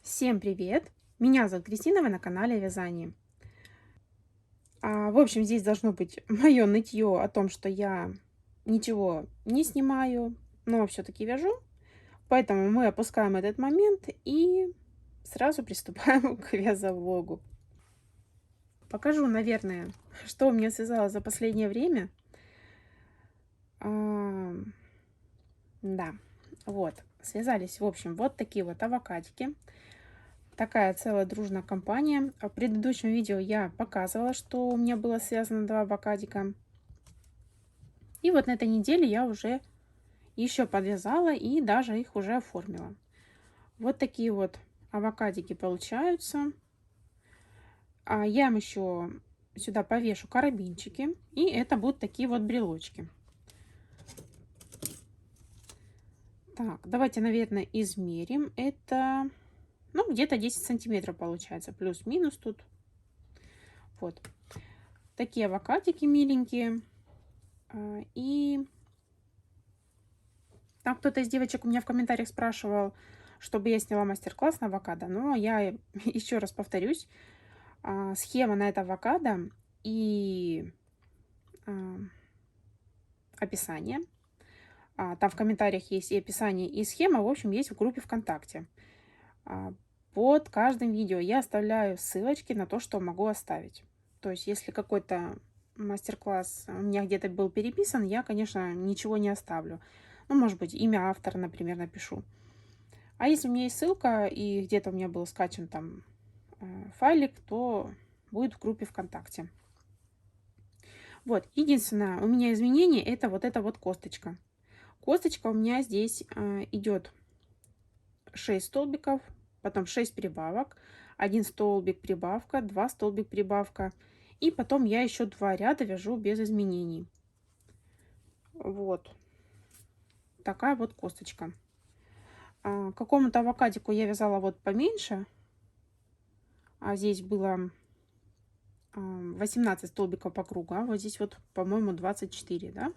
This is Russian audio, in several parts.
Всем привет! Меня зовут Кристина, вы на канале о вязании. В общем, здесь должно быть мое нытье о том, что я ничего не снимаю, но все-таки вяжу. Поэтому мы опускаем этот момент и сразу приступаем к вязовлогу. Покажу, наверное, что у меня связалось за последнее время. А, Да, вот, связались, в общем, вот такие вот авокадики. Такая целая дружная компания. В предыдущем видео я показывала, что у меня было связано два авокадика. И вот на этой неделе я уже еще подвязала и даже их уже оформила. Вот такие вот авокадики получаются. Я им еще сюда повешу карабинчики. И это будут такие вот брелочки. Так, давайте, наверное, измерим. Это, ну, где-то 10 сантиметров получается. Плюс-минус тут. Вот. Такие авокадики миленькие. И там кто-то из девочек у меня в комментариях спрашивал, чтобы я сняла мастер-класс на авокадо. Но я еще раз повторюсь, схема на это авокадо и а, описание. Там в комментариях есть и описание, и схема, в общем, есть в группе ВКонтакте. Под каждым видео я оставляю ссылочки на то, что могу оставить. То есть, если какой-то мастер-класс у меня где-то был переписан, я, конечно, ничего не оставлю. Ну, может быть, имя автора, например, напишу. А если у меня есть ссылка и где-то у меня был скачан там файлик, то будет в группе ВКонтакте. Вот, единственное, у меня изменение это вот эта вот косточка. Косточка у меня здесь идет 6 столбиков, потом 6 прибавок, 1 столбик прибавка, 2 столбик прибавка. И потом я еще 2 ряда вяжу без изменений. Вот такая вот косточка. Какому-то авокадику я вязала вот поменьше. Здесь было 18 столбиков по кругу, а вот здесь вот, по-моему, 24, да?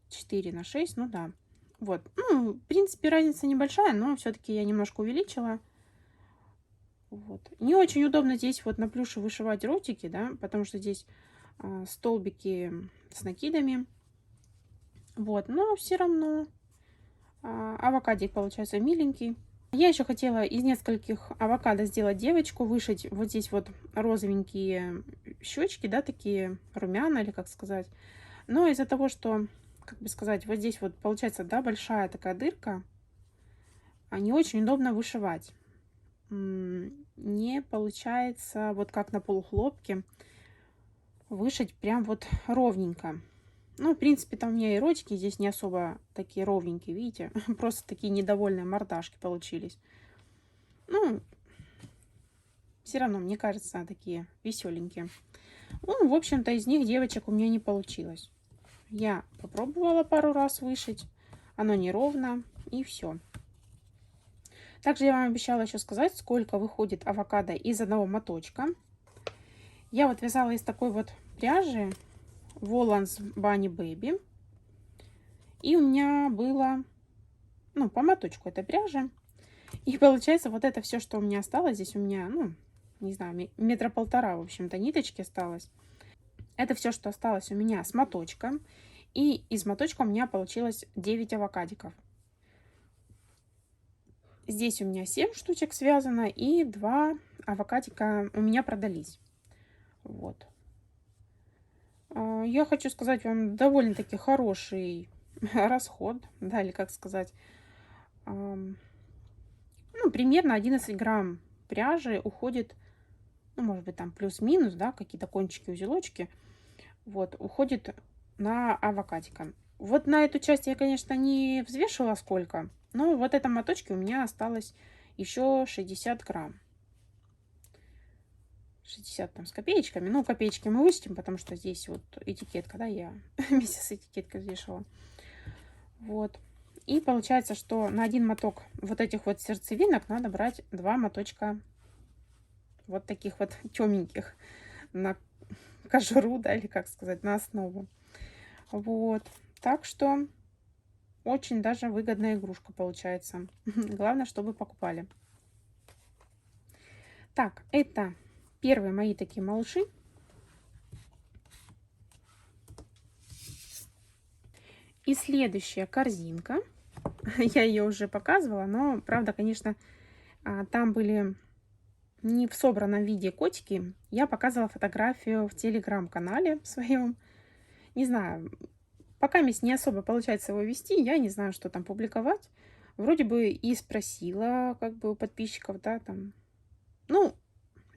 4 на 6, ну да. Вот, ну, в принципе, разница небольшая, но все-таки я немножко увеличила. Вот. Не очень удобно здесь вот на плюше вышивать ротики, да, потому что здесь столбики с накидами. Вот, но все равно авокадик получается миленький. Я еще хотела из нескольких авокадо сделать девочку, вышить вот здесь вот розовенькие щечки, да, такие румяна или как сказать. Но из-за того, что, как бы сказать, вот здесь вот получается, да, большая такая дырка, не очень удобно вышивать. Не получается, вот как на полухлопке, вышить прям вот ровненько. Ну, в принципе, там у меня и ротики здесь не особо такие ровненькие, видите? Просто такие недовольные мордашки получились. Ну, все равно, мне кажется, такие веселенькие. Ну, в общем-то, из них девочек у меня не получилось. Я попробовала пару раз вышить. Оно неровно, и все. Также я вам обещала еще сказать, сколько выходит авокадо из одного моточка. Я вот вязала из такой вот пряжи Воланс Bunny Baby. И у меня было, ну, по моточку этой пряжи. И получается, вот это все, что у меня осталось, здесь у меня, ну, не знаю, метра полтора, в общем-то, ниточки осталось. Это все, что осталось у меня с моточком. И из моточка у меня получилось 9 авокадиков. Здесь у меня 7 штучек связано, и 2 авокадика у меня продались. Вот. Я хочу сказать вам, довольно-таки хороший расход, да, или как сказать. Ну, примерно 11 грамм пряжи уходит, ну, может быть, там плюс-минус, да, какие-то кончики, узелочки, вот, уходит на авокадика. Вот на эту часть я, конечно, не взвешивала сколько, но вот этом моточке у меня осталось еще 60 грамм. 60 там с копеечками. Ну, копеечки мы вычтем, потому что здесь вот этикетка, да, я вместе с этикеткой взвешивала. Вот. И получается, что на один моток вот этих вот сердцевинок надо брать 2 моточка вот таких вот темненьких на кожуру, да, или как сказать, на основу. Вот. Так что очень даже выгодная игрушка получается. Главное, чтобы покупали. Так, это первые мои такие малыши. И следующая корзинка. Я ее уже показывала, но, правда, конечно, там были не в собранном виде котики. Я показывала фотографию в телеграм-канале своем. Не знаю, пока мне не особо получается его вести, я не знаю, что там публиковать. Вроде бы и спросила, как бы, у подписчиков, да, там. Ну,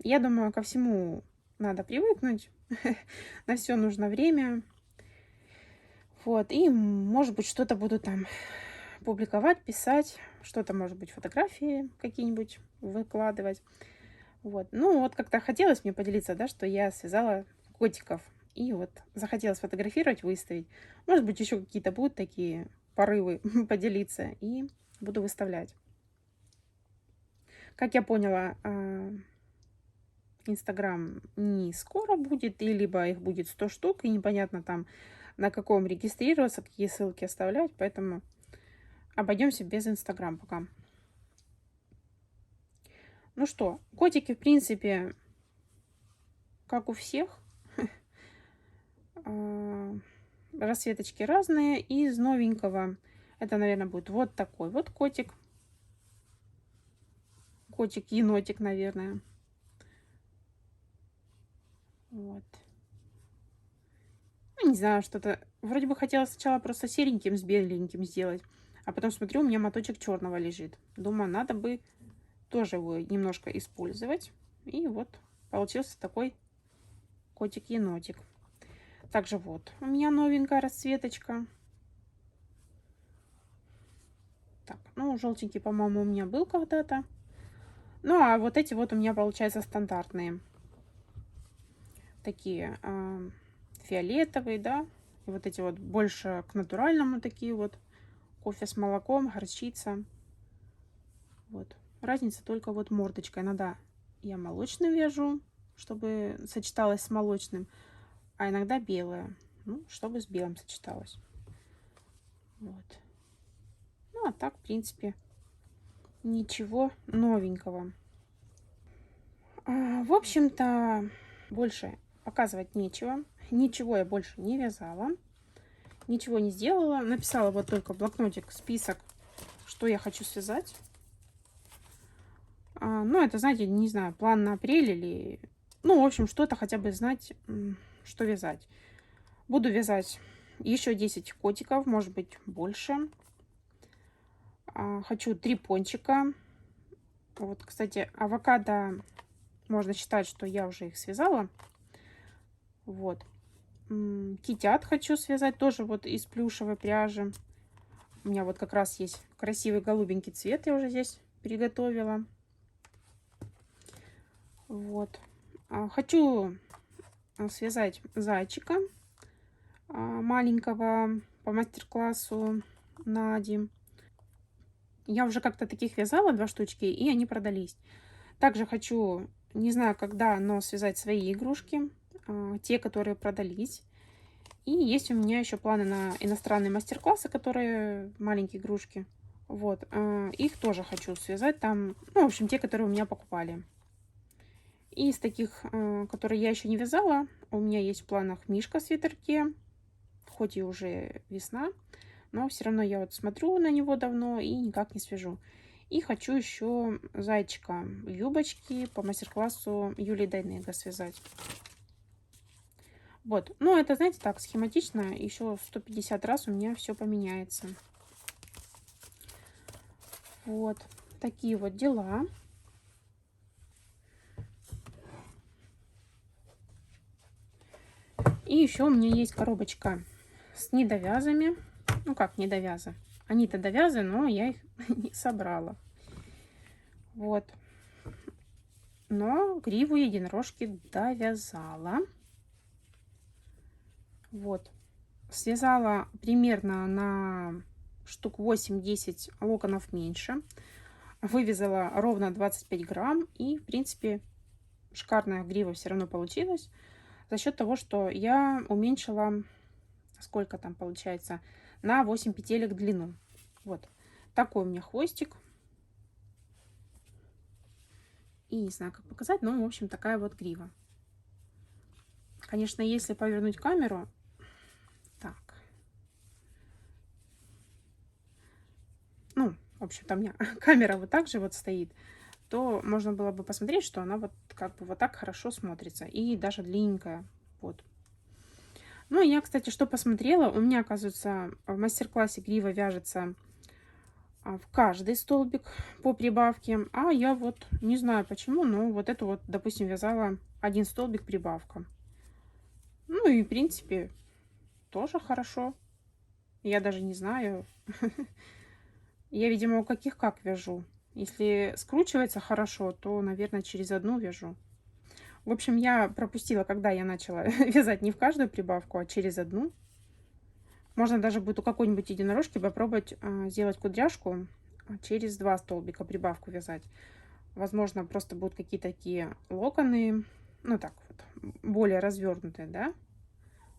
я думаю, ко всему надо привыкнуть. На все нужно время. Вот, и, может быть, что-то буду там публиковать, писать, что-то, может быть, фотографии какие-нибудь выкладывать. Вот. Ну, вот как-то хотелось мне поделиться, да, что я связала котиков. И вот захотелось фотографировать, выставить. Может быть, еще какие-то будут такие порывы поделиться. И буду выставлять. Как я поняла, Инстаграм не скоро будет, и либо их будет 100 штук, и непонятно там на каком регистрироваться, какие ссылки оставлять. Поэтому обойдемся без Инстаграм пока. Ну что, котики, в принципе, как у всех. Расцветочки разные. Из новенького это, наверное, будет вот такой вот котик. Котик-енотик, наверное. Вот. Ну, не знаю, что-то... Вроде бы хотела сначала просто сереньким с беленьким сделать. А потом смотрю, у меня моточек черного лежит. Думаю, надо бы тоже его немножко использовать. И вот получился такой котик-енотик. Также вот у меня новенькая расцветочка. Так, ну, желтенький, по-моему, у меня был когда-то. Ну, а вот эти вот у меня, получается, стандартные. Такие фиолетовые, да. И вот эти вот больше к натуральному такие вот. Кофе с молоком, горчица. Вот. Разница только вот мордочка. Иногда я молочным вяжу, чтобы сочеталось с молочным. А иногда белое. Ну, чтобы с белым сочеталось. Вот. Ну, а так, в принципе, ничего новенького. В общем-то, больше показывать нечего. Ничего я больше не вязала. Ничего не сделала. Написала вот только в блокнотик список, что я хочу связать. Ну, это, знаете, не знаю, план на апрель или... Ну, в общем, что-то хотя бы знать, что вязать. Буду вязать еще 10 котиков, может быть, больше. Хочу 3 пончика. Вот, кстати, авокадо, можно считать, что я уже их связала. Вот. Китят хочу связать тоже вот из плюшевой пряжи. У меня вот как раз есть красивый голубенький цвет, я уже здесь приготовила. Вот. Хочу связать зайчика маленького по мастер-классу Нади. Я уже как-то таких вязала 2 штучки, и они продались. Также хочу, не знаю когда, но связать свои игрушки, те, которые продались. И есть у меня еще планы на иностранные мастер-классы, которые маленькие игрушки. Вот, их тоже хочу связать там, ну, в общем, те, которые у меня покупали. И из таких, которые я еще не вязала, у меня есть в планах мишка в свитерке, хоть и уже весна, но все равно я вот смотрю на него давно и никак не свяжу. И хочу еще зайчика в юбочке по мастер-классу Юлии Дайнега связать. Вот, ну это, знаете, так, схематично, еще 150 раз у меня все поменяется. Вот, такие вот дела. И еще у меня есть коробочка с недовязами. Ну как недовязы? Они-то довязы, но я их не собрала. Вот. Но гриву единорожки довязала. Вот. Связала примерно на штук 8-10 локонов меньше. Вывязала ровно 25 грамм. И, в принципе, шикарная грива все равно получилась. За счет того, что я уменьшила, сколько там получается, на 8 петелек длину. Вот. Такой у меня хвостик. И не знаю, как показать, но, в общем, такая вот грива. Конечно, если повернуть камеру... Так. Ну, в общем-то, у меня камера вот так же вот стоит, то можно было бы посмотреть, что она вот как бы вот так хорошо смотрится. И даже длинненькая. Вот. Ну, я, кстати, что посмотрела, у меня, оказывается, в мастер-классе грива вяжется в каждый столбик по прибавке, а я вот не знаю почему, но вот эту вот, допустим, вязала один столбик прибавка. Ну и, в принципе, тоже хорошо. Я даже не знаю. Я, видимо, у каких как вяжу. Если скручивается хорошо, то, наверное, через одну вяжу. В общем, я пропустила, когда я начала вязать не в каждую прибавку, а через одну. Можно даже будет у какой-нибудь единорожки попробовать сделать кудряшку через 2 столбика прибавку вязать. Возможно, просто будут какие-то такие локоны, ну так вот, более развернутые, да.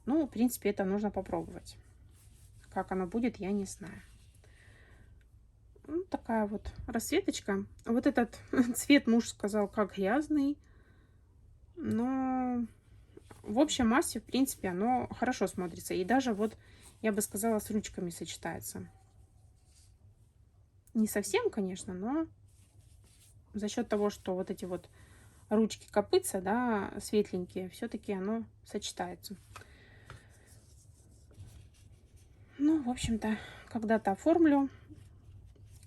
Ну, в принципе, это нужно попробовать. Как оно будет, я не знаю. Ну, такая вот расцветочка. Вот этот цвет муж сказал, как грязный. Но в общей массе, в принципе, оно хорошо смотрится. И даже вот, я бы сказала, с ручками сочетается. Не совсем, конечно, но за счет того, что вот эти вот ручки копытца, да, светленькие, все-таки оно сочетается. Ну, в общем-то, когда-то оформлю,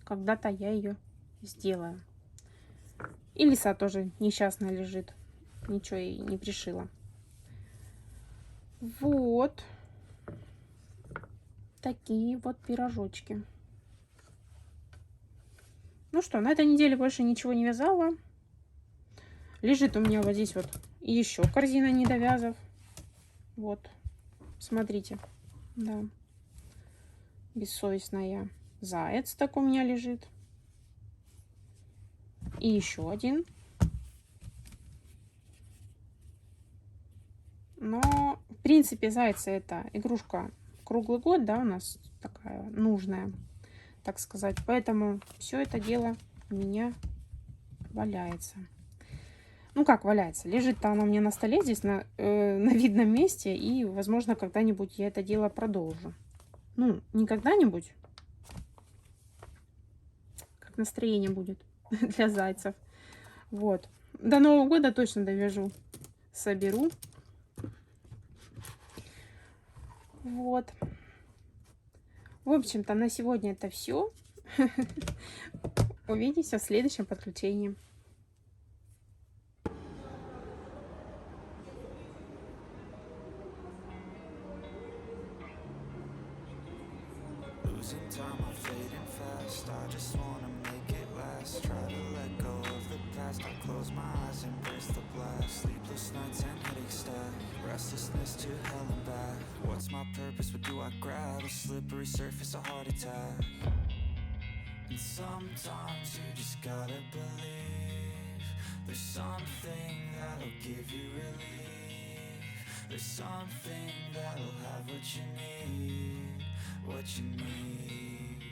когда-то я ее сделаю. И лиса тоже несчастная лежит. Ничего ей не пришила. Вот. Такие вот пирожочки. Ну что, на этой неделе больше ничего не вязала. Лежит у меня вот здесь вот еще корзина недовязов. Вот. Смотрите. Да. Бессовестная. Заяц так у меня лежит. И еще один. Но, в принципе, зайцы это игрушка круглый год, да, у нас такая нужная, так сказать. Поэтому все это дело у меня валяется. Ну, как валяется? Лежит-то оно у меня на столе здесь, на видном месте. И, возможно, когда-нибудь я это дело продолжу. Ну, не когда-нибудь. Как настроение будет для зайцев. Вот. До Нового года точно довяжу. Соберу. Вот. В общем-то, на сегодня это все. Увидимся в следующем подключении. Losing time, I'm fading fast. I just wanna make it last. Try to let go of the past. I close my eyes, embrace the blast. Sleepless nights and headaches stack. Restlessness to hell and back. What's my purpose? What do I grab? A slippery surface, a heart attack. And sometimes you just gotta believe. There's something that'll give you relief. There's something that'll have what you need. What you need.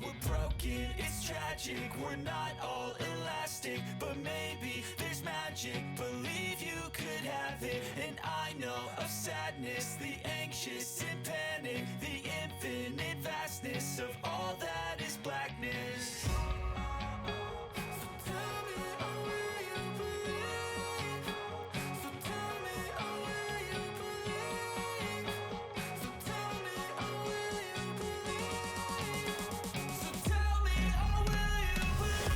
We're broken, it's tragic. We're not all elastic, but maybe there's magic. Believe you could have it. And I know of sadness, the anxious and panic, the infinite vastness of all that is blackness. So tell me, oh, will you believe? So tell me, oh, will you believe? So tell me, oh, will you believe? So tell me, oh, will you believe?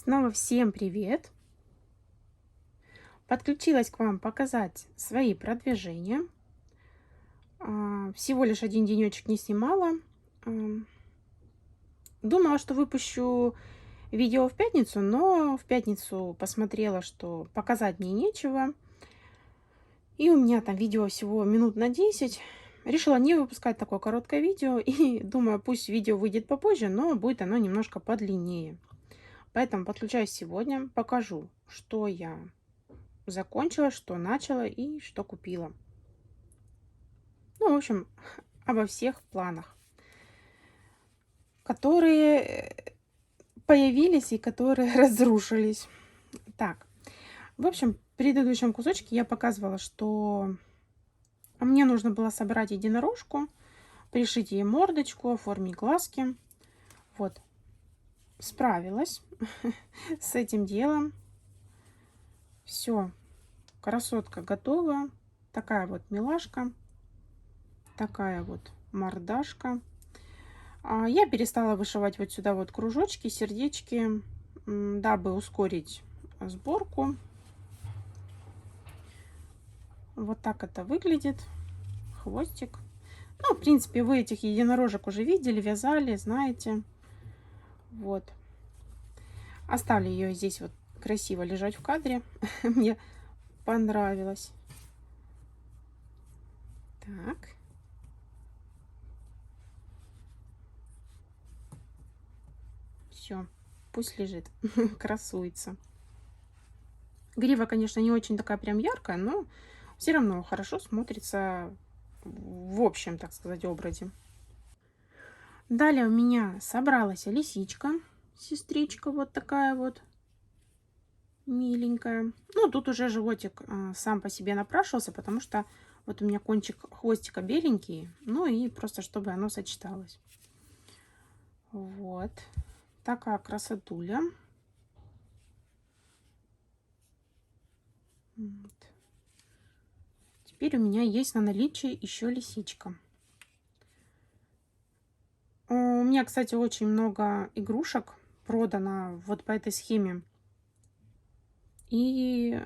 Снова всем привет! Подключилась к вам показать свои продвижения. Всего лишь один денечек не снимала. Ам, Думала, что выпущу видео в пятницу, но в пятницу посмотрела, что показать мне нечего. И у меня там видео всего минут на 10. Решила не выпускать такое короткое видео. И думаю, пусть видео выйдет попозже, но будет оно немножко подлиннее. Поэтому подключаюсь сегодня, покажу, что я закончила, что начала и что купила. Ну, в общем, обо всех планах, которые появились и которые разрушились. Так, в общем, в предыдущем кусочке я показывала, что мне нужно было собрать единорожку, пришить ей мордочку, оформить глазки. Вот, справилась с этим делом. Все, красотка готова. Такая вот милашка, такая вот мордашка. Я перестала вышивать вот сюда вот кружочки, сердечки, дабы ускорить сборку. Вот так это выглядит. Хвостик. Ну, в принципе, вы этих единорожек уже видели, вязали, знаете. Вот. Оставлю ее здесь вот красиво лежать в кадре. Мне понравилось. Так. Все, пусть лежит, красуется. Грива, конечно, не очень такая прям яркая, но все равно хорошо смотрится в общем, так сказать, образе. Далее у меня собралась лисичка, сестричка вот такая вот миленькая. Ну, тут уже животик сам по себе напрашивался, потому что вот у меня кончик хвостика беленький, ну и просто чтобы оно сочеталось. Вот такая красотуля. Вот. Теперь у меня есть на наличии еще лисичка. У меня, кстати, очень много игрушек продано вот по этой схеме. И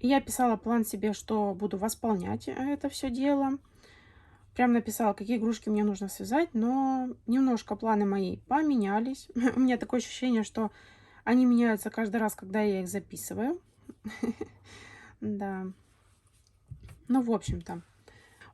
я писала план себе, что буду восполнять это все дело. Прям написала, какие игрушки мне нужно связать, но немножко планы мои поменялись. У меня такое ощущение, что они меняются каждый раз, когда я их записываю. Да. Ну, в общем-то,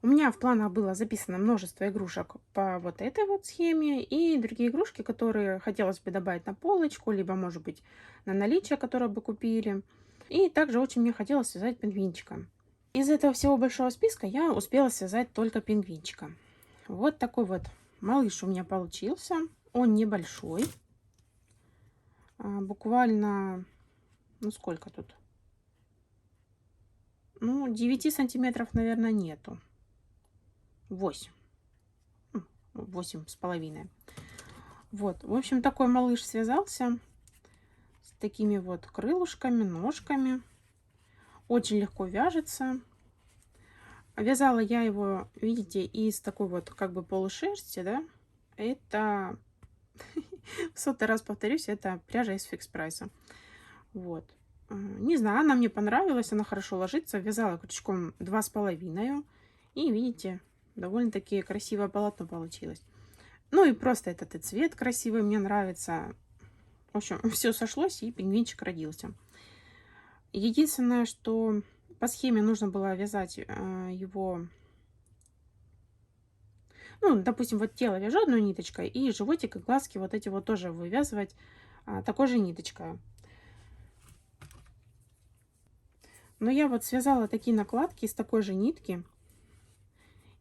у меня в планах было записано множество игрушек по вот этой вот схеме и другие игрушки, которые хотелось бы добавить на полочку, либо, может быть, на наличие, которое бы купили. И также очень мне хотелось связать пингвинчика. Из этого всего большого списка я успела связать только пингвинчика. Вот такой вот малыш у меня получился. Он небольшой. Буквально, ну сколько тут? Ну, 9 сантиметров, наверное, нету. 8. 8,5. Вот, в общем, такой малыш связался с такими вот крылышками, ножками. Очень легко вяжется. Вязала я его, видите, из такой вот как бы полушерсти, да. Это, в сотый раз повторюсь, это пряжа из Фикс Прайса. Вот. Не знаю, она мне понравилась, она хорошо ложится. Вязала крючком 2,5. И видите, довольно-таки красивое полотно получилось. Ну и просто этот и цвет красивый, мне нравится. В общем, все сошлось, и пингвинчик родился. Единственное, что по схеме нужно было вязать его... Ну, допустим, вот тело вяжу одной ниточкой, и животик, и глазки вот эти вот тоже вывязывать такой же ниточкой. Но я вот связала такие накладки из такой же нитки.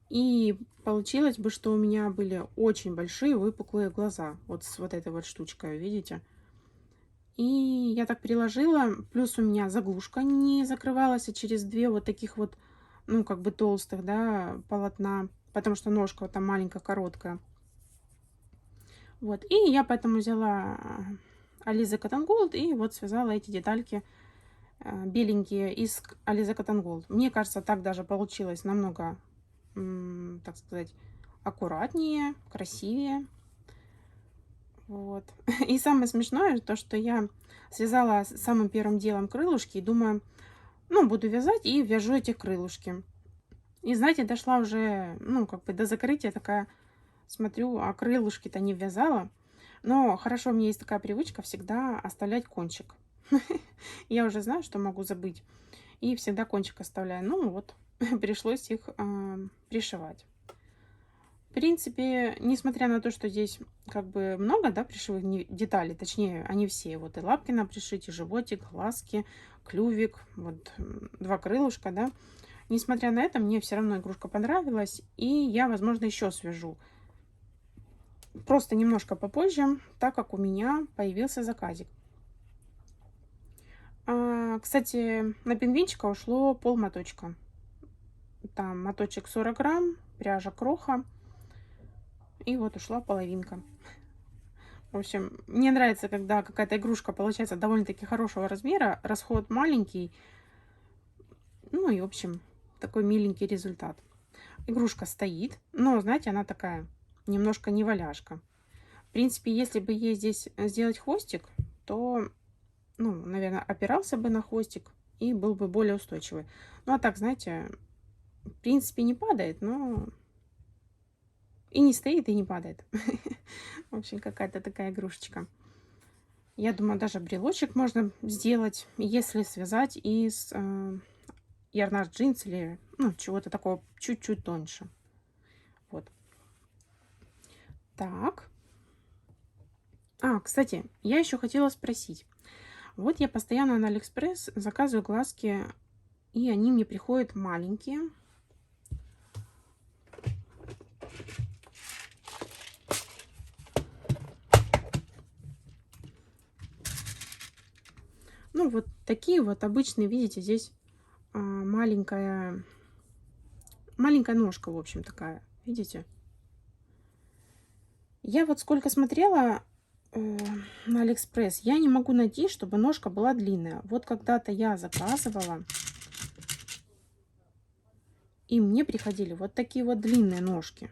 И получилось бы, что у меня были очень большие выпуклые глаза. Вот с вот этой вот штучкой, видите? И я так приложила. Плюс у меня заглушка не закрывалась, а через две вот таких вот, ну, как бы толстых, да, полотна. Потому что ножка вот там маленькая, короткая. Вот. И я поэтому взяла Alize Cotton Gold и вот связала эти детальки беленькие из Alize Cotton Gold. Мне кажется, так даже получилось намного, так сказать, аккуратнее, красивее. Вот. И самое смешное, то, что я связала самым первым делом крылышки и думаю, ну, буду вязать и вяжу эти крылышки. И, знаете, дошла уже, ну, как бы до закрытия такая, смотрю, а крылышки-то не вязала. Но хорошо, у меня есть такая привычка всегда оставлять кончик. Я уже знаю, что могу забыть. И всегда кончик оставляю. Ну вот, пришлось их пришивать. В принципе, несмотря на то, что здесь как бы много, да, пришивых деталей, точнее, они все, вот и лапки на пришить, и животик, глазки, клювик, вот два крылышка, да. Несмотря на это, мне все равно игрушка понравилась, и я, возможно, еще свяжу. Просто немножко попозже, так как у меня появился заказик. Кстати, на пингвинчика ушло полмоточка. Там моточек 40 грамм, пряжа кроха, и вот ушла половинка. В общем, мне нравится, когда какая-то игрушка получается довольно-таки хорошего размера, расход маленький, ну и, в общем, такой миленький результат. Игрушка стоит, но, знаете, она такая немножко неваляшка. В принципе, если бы ей здесь сделать хвостик, то, ну, наверное, опирался бы на хвостик и был бы более устойчивый. Ну, а так, знаете, в принципе, не падает, но и не стоит, и не падает. В общем, какая-то такая игрушечка. Я думаю, даже брелочек можно сделать, если связать из ярнард джинс или ну, чего-то такого чуть-чуть тоньше. Вот. Так. Кстати, я еще хотела спросить. Вот я постоянно на Алиэкспресс заказываю глазки, и они мне приходят маленькие. Ну, вот такие вот обычные, видите, здесь маленькая ножка, в общем, такая, видите? Я вот сколько смотрела на Алиэкспресс, я не могу найти, чтобы ножка была длинная. Вот когда-то я заказывала, и мне приходили вот такие вот длинные ножки.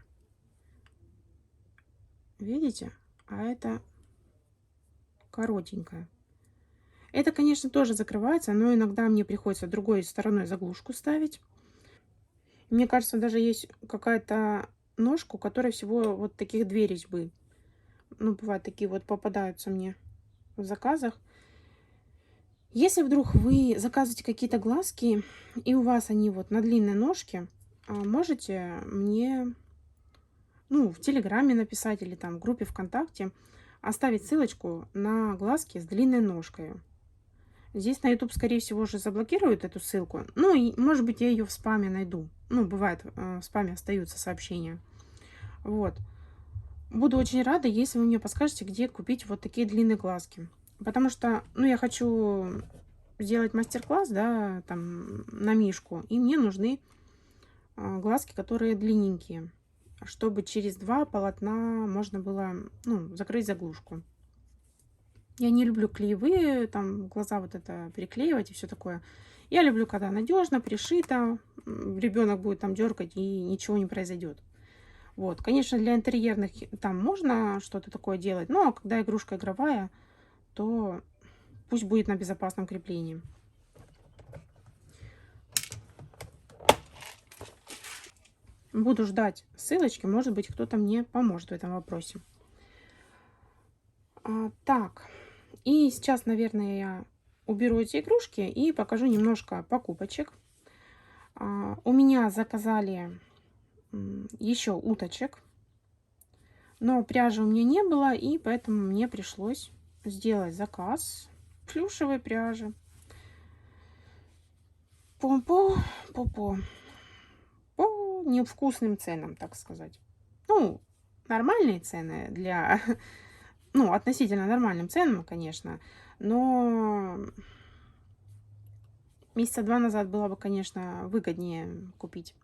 Видите? А это коротенькая. Это, конечно, тоже закрывается, но иногда мне приходится другой стороной заглушку ставить. Мне кажется, даже есть какая-то ножка, у которой всего вот таких две резьбы. Ну, бывают такие вот попадаются мне в заказах. Если вдруг вы заказываете какие-то глазки, и у вас они вот на длинной ножке, можете мне, ну, в Телеграме написать или там в группе ВКонтакте оставить ссылочку на глазки с длинной ножкой. Здесь на YouTube, скорее всего, уже заблокируют эту ссылку. Ну, и, может быть, я ее в спаме найду. Ну, бывает, в спаме остаются сообщения. Вот. Буду очень рада, если вы мне подскажете, где купить вот такие длинные глазки. Потому что, ну, я хочу сделать мастер-класс, да, там, на Мишку. И мне нужны глазки, которые длинненькие, чтобы через два полотна можно было, ну, закрыть заглушку. Я не люблю клеевые, там, глаза вот это переклеивать и все такое. Я люблю, когда надежно, пришито, ребенок будет там дергать и ничего не произойдет. Вот, конечно, для интерьерных там можно что-то такое делать, но когда игрушка игровая, то пусть будет на безопасном креплении. Буду ждать ссылочки, может быть, кто-то мне поможет в этом вопросе. Так, и сейчас, наверное, я уберу эти игрушки и покажу немножко покупочек. У меня заказали еще уточек, но пряжи у меня не было, и поэтому мне пришлось сделать заказ плюшевой пряжи. По невкусным ценам, так сказать. Ну, нормальные цены для, ну, относительно нормальным ценам, конечно, но месяца два назад было бы, конечно, выгоднее купить.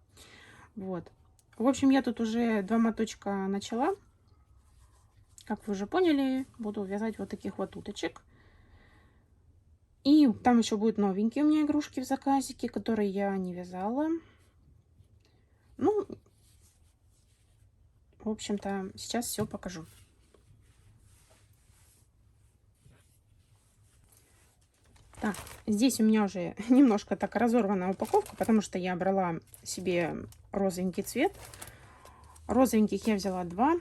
Вот. В общем, я тут уже два моточка начала. Как вы уже поняли, буду вязать вот таких вот уточек. И там еще будут новенькие у меня игрушки в заказике, которые я не вязала. Ну, в общем-то, сейчас все покажу. Так, здесь у меня уже немножко так разорвана упаковка, потому что я брала себе розовенький цвет. Розовеньких я взяла 2.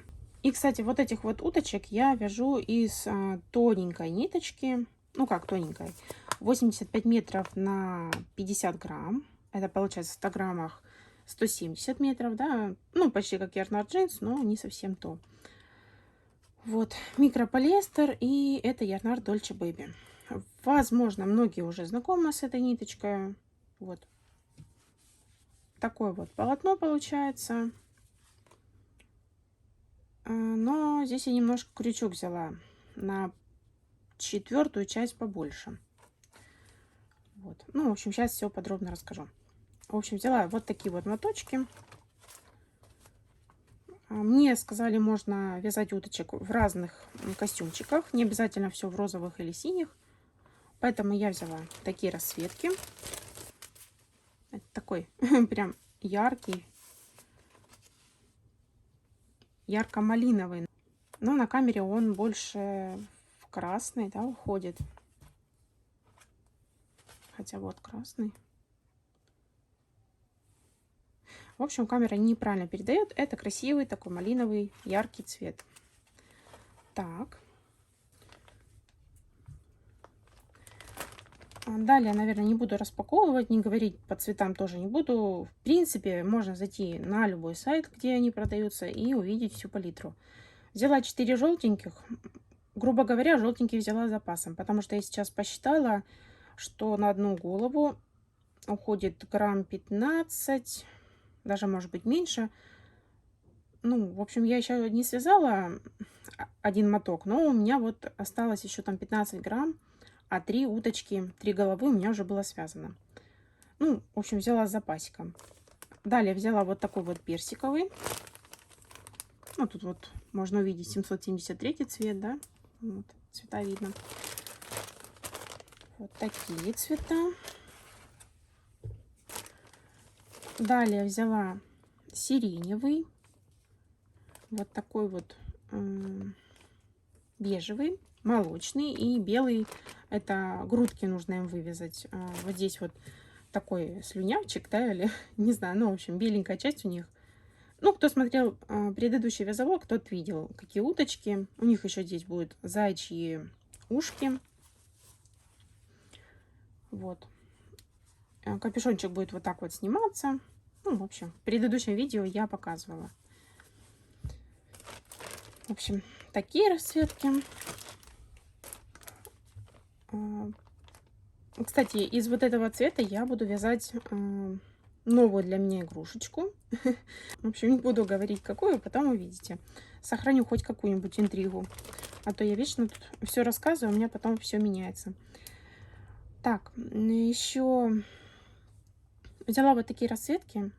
И, кстати, вот этих вот уточек я вяжу из тоненькой ниточки. Ну, как тоненькой. 85 метров на 50 грамм. Это получается в 100 граммах 170 метров, да. Ну, почти как Yarnard Jeans, но не совсем то. Вот, микрополиэстер, и это Yarnard Dolce Baby. Возможно, многие уже знакомы с этой ниточкой. Вот. Такое вот полотно получается. Но здесь я немножко крючок взяла на 1/4 часть побольше. Вот. Ну, в общем, сейчас все подробно расскажу. В общем, взяла вот такие вот моточки. Мне сказали, можно вязать уточек в разных костюмчиках. Не обязательно все в розовых или синих. Поэтому я взяла такие расцветки. Это такой прям яркий, ярко-малиновый. Но на камере он больше в красный, да, уходит. Хотя вот красный. В общем, камера неправильно передает. Это красивый такой малиновый яркий цвет. Так. Далее, наверное, не буду распаковывать, не говорить по цветам тоже не буду. В принципе, можно зайти на любой сайт, где они продаются, и увидеть всю палитру. Взяла 4 желтеньких. Грубо говоря, желтенький взяла с запасом, потому что я сейчас посчитала, что на одну голову уходит грамм 15, даже может быть меньше. Ну, в общем, я еще не связала один моток, но у меня вот осталось еще там 15 грамм, а 3 уточки, 3 головы у меня уже было связано. Ну, в общем, взяла с запасиком. Далее взяла вот такой вот персиковый. Ну, тут вот можно увидеть 773 цвет, да? Вот, цвета видно. Вот такие цвета. Далее взяла сиреневый. Вот такой вот бежевый, молочный и белый. Это грудки нужно им вывязать. Вот здесь вот такой слюнявчик, да, или не знаю, ну, в общем, беленькая часть у них. Ну, кто смотрел предыдущий вязовок, тот видел, какие уточки. У них еще здесь будут зайчьи ушки. Вот. Капюшончик будет вот так вот сниматься. Ну, в общем, в предыдущем видео я показывала. В общем, такие расцветки. Кстати, из вот этого цвета я буду вязать новую для меня игрушечку. В общем, не буду говорить, какую, потом увидите. Сохраню хоть какую-нибудь интригу. А то я вечно тут все рассказываю, у меня потом все меняется. Так, еще взяла вот такие расцветки.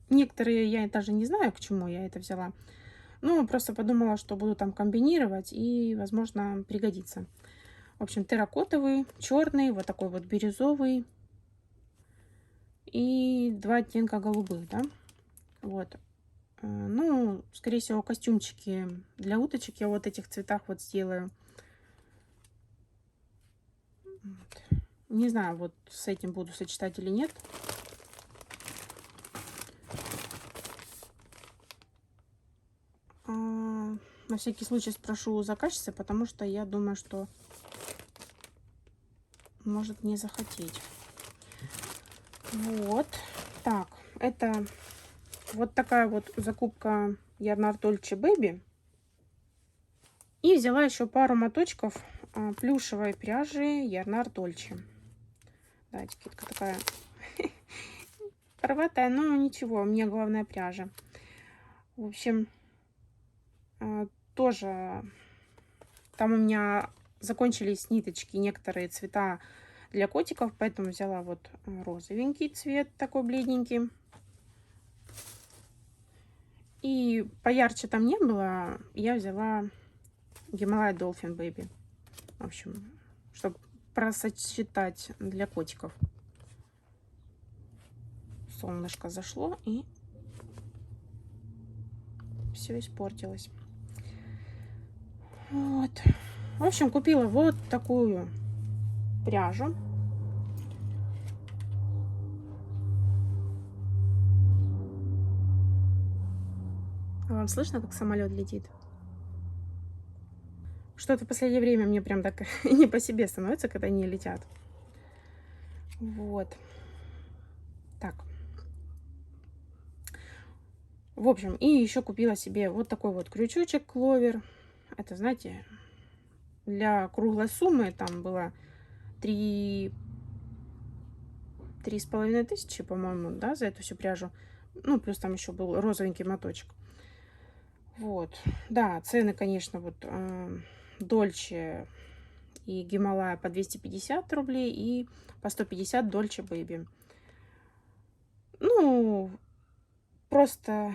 Некоторые я даже не знаю, к чему я это взяла. Ну, просто подумала, что буду там комбинировать и, возможно, пригодится. В общем, терракотовый, черный, вот такой вот бирюзовый и 2 оттенка голубых, да. Вот. Ну, скорее всего, костюмчики для уточек я вот этих цветах вот сделаю. Вот. Не знаю, вот с этим буду сочетать или нет. На всякий случай спрошу у заказчицы, потому что я думаю, что может не захотеть. Вот. Так, это вот такая вот закупка Yarnard Dolce Baby. И взяла еще пару моточков плюшевой пряжи Yarnard Dolce. Да, этикетка такая порватая, но ничего, мне главное пряжа. В общем, тоже там у меня закончились ниточки, некоторые цвета для котиков, поэтому взяла вот розовенький цвет, такой бледненький. И поярче там не было, я взяла Himalaya Dolphin Baby. В общем, чтобы просочетать для котиков. Солнышко зашло и все испортилось. Вот. В общем, купила вот такую пряжу. Вам слышно, как самолет летит? Что-то в последнее время мне прям так не по себе становится, когда они летят. Вот. Так. В общем, и еще купила себе вот такой вот крючочек кловер. Это, знаете, для круглой суммы там было 3,5 тысячи, по-моему, да, за эту всю пряжу. Ну, плюс там еще был розовенький моточек. Вот. Да, цены, конечно, вот Дольче и Гималая по 250 рублей и по 150 Дольче Бэйби. Ну, просто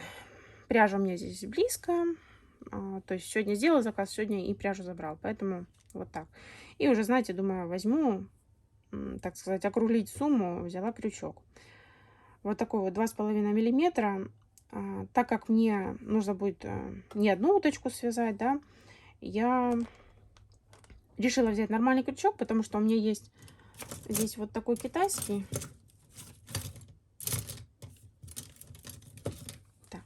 пряжа у меня здесь близко. То есть сегодня сделала заказ, сегодня и пряжу забрал. Поэтому вот так. И уже, знаете, думаю, возьму, так сказать, округлить сумму, взяла крючок. Вот такой вот 2,5 миллиметра. Так как мне нужно будет не одну уточку связать, да, я решила взять нормальный крючок, потому что у меня есть здесь вот такой китайский. Так,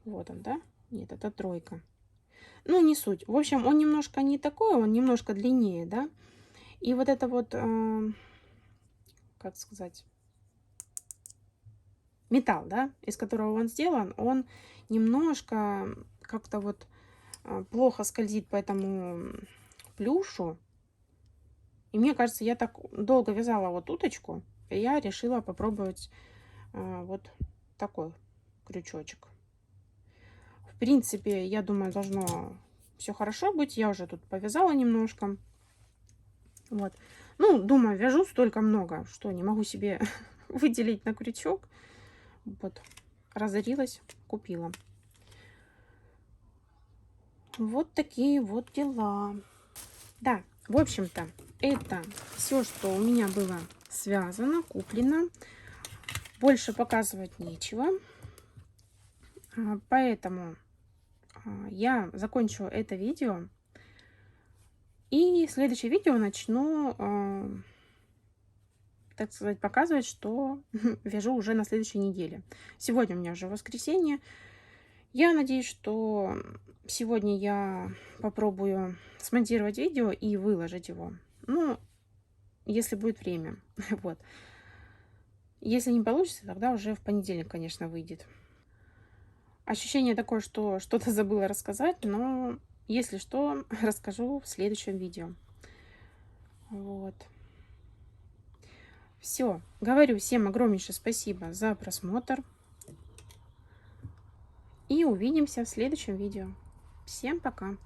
вот он, да? Нет, это тройка. Ну, не суть. В общем, он немножко не такой, он немножко длиннее, да. И вот это вот, как сказать, металл, да, из которого он сделан, он немножко как-то вот плохо скользит по этому плюшу. И мне кажется, я так долго вязала вот уточку, и я решила попробовать вот такой крючочек. В принципе, я думаю, должно все хорошо быть. Я уже тут повязала немножко. Вот. Ну, думаю, вяжу столько много, что не могу себе выделить на крючок. Вот. Разорилась, купила. Вот такие вот дела. Да, в общем-то, это все, что у меня было связано, куплено. Больше показывать нечего. Поэтому я закончу это видео. И следующее видео начну, так сказать, показывать, что вяжу уже на следующей неделе. Сегодня у меня уже воскресенье. Я надеюсь, что сегодня я попробую смонтировать видео и выложить его. Ну, если будет время. Вот. Если не получится, тогда уже в понедельник, конечно, выйдет. Ощущение такое, что что-то забыла рассказать, но если что, расскажу в следующем видео. Вот. Все. Говорю всем огромнейшее спасибо за просмотр. И увидимся в следующем видео. Всем пока!